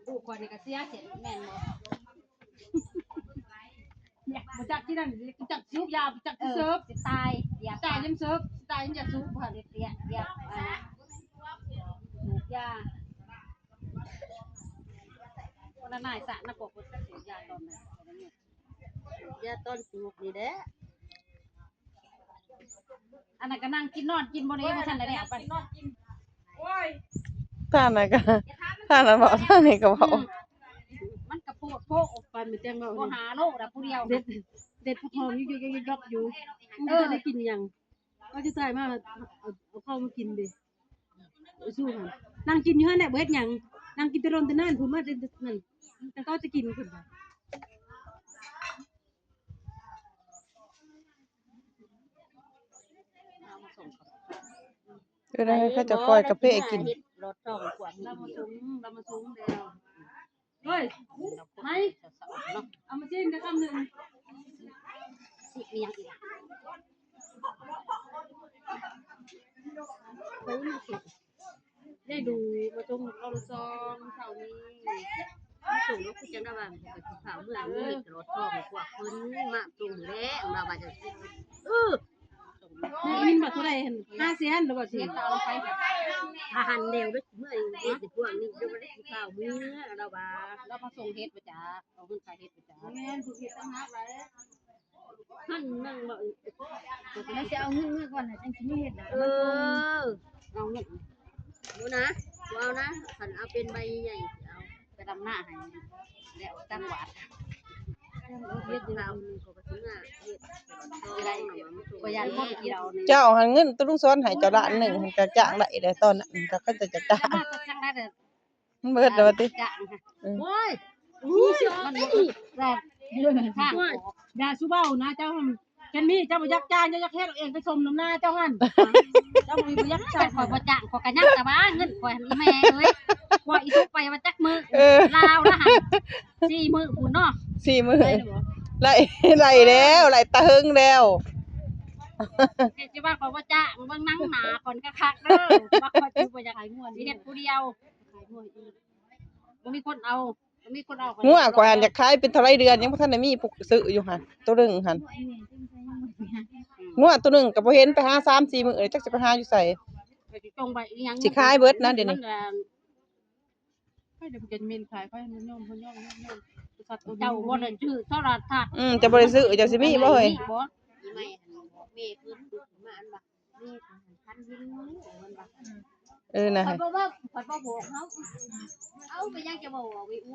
ลูกคนนี้ก็เสียเสร็จแม่นบ่เนี่ยบ่จักที่นั่นจักสูบยาจักเซิร์ฟตายอย่าตายยังเซิร์ฟตายยังจะสูบบ่ได้เสียอย่าสูบยาคนละนายสะนักกว่าสูบยาตอนนั้นยาต้นสูบนี่เด้อันนั้นก็นั่งกินนอนกินบ่ได้บ่ทันได้เอาไปนอนกินโอ้ยท่านไหนก็ท่านนั้นบอกท่านนี้ก็บอกมันกระโปดโพกออกไปมันจังบ่หาโลดผู้เดียวเด็ดพอมียกอยู่ได้กินยังก็จะใส่มาเอาเข้ามากินดิสู้ค่ะนั่งกินอยู่หั่นแหละบ่เฮ็ดหยังนั่งกินแต่ลมแต่นั่นพุ่นมานั่นแต่ก็จะกินพุ่นบ่ได้เขาจะปล่อยกาแฟกินรถช่องขวดเรามาสูงเดียวเฮ้ยไหนเอามาจิ้มได้คำหนึ่งสิมีอย่างอีกได้ดูมาจงเราซองเสานี้สูงแล้วคุณจังได้บ้างแต่ขาวเมื่อนี้รถช่องขวดพื้นมาตรงแล้วเราบาดจะมินมาเท่าไรเห็น500,000หรือว่าสิตาเราไปอาหารเดียวด้วยเมื่อเด็กพวกนี้จะมาได้ข้าวมื้อเราว่าเรามาส่งเฮ็ดประจ้าเอาเงินขายเฮ็ดประจ้าแม่นผู้เฮ็ดตั้งหากหลายท่านนั่งบ่แล้วจะเอาเงินก่อนน่ะจังสิมีเฮ็ดน่ะเอาเงินดูนะเอานะคันเอาเป็นใบใหญ่เอาไปดำหน้าให้แล้วตั้งหวาดเฮ็ดเราก็บ่ถึงเฮ็ดได้บ่ยันพวกที่เราเจ้าหันเงินตุ้งซ้อนให้เจ้าล้านหนึ่งหันจะจ้างได้แต่ตอนนั้นแต่เขาจะจ้างมันเบิดแล้วติโอ้ยมันแรงเรื่องข้างอย่าสู้เบ้านะเจ้าฉันมีเจ้าบ่ยักจ้างเจ้ายักเฮ็ดเองไปชมน้ำหน้าเจ้าหั่นเจ้าบ่ยักจ้างข่อยบ่จ้างข่อยก็ยักแต่ว่าเงินข่อยแม่เอ้ยข่อยอีทุกไปว่าจักมื้อลาวนะหั่น4มื้อพุ่นเนาะ4มื้อไล่แล้วไล่ตะหึงแล้วสิว่าข่อยบ่จ้างเบิ่งหนังหนาคนคักๆเด้อว่าข่อยสิบ่อยากให้ม่วนสิเฮ็ดผู้เดียวขายม่วนอีกบ่มีคนเอางัวข่อยหันอยากขายเป็นเท่าไรเดือนยังบ่ทันได้มีผู้ซื้ออยู่หั่นตัวนึงหั่นงัวตัวนึงก็บ่เห็นไปหา3-4มื้อจักสิไปหาอยู่ไสสิขายเบิดนะเดี๋ยวนี้ค่อยเดี๋ยวจะมีขายค่อยมันย่อมเจ้าบ่ได้ซื้อโทรทัศน์จะบ่ได้ซื้อเจ้าสิมีบ่เฮ้ยไม่แม่คือมาอันบ่มีพันยิงมันบ่นะข่อยบ่บอกเฮาเอาไปยังจะบ่ว่าวิอู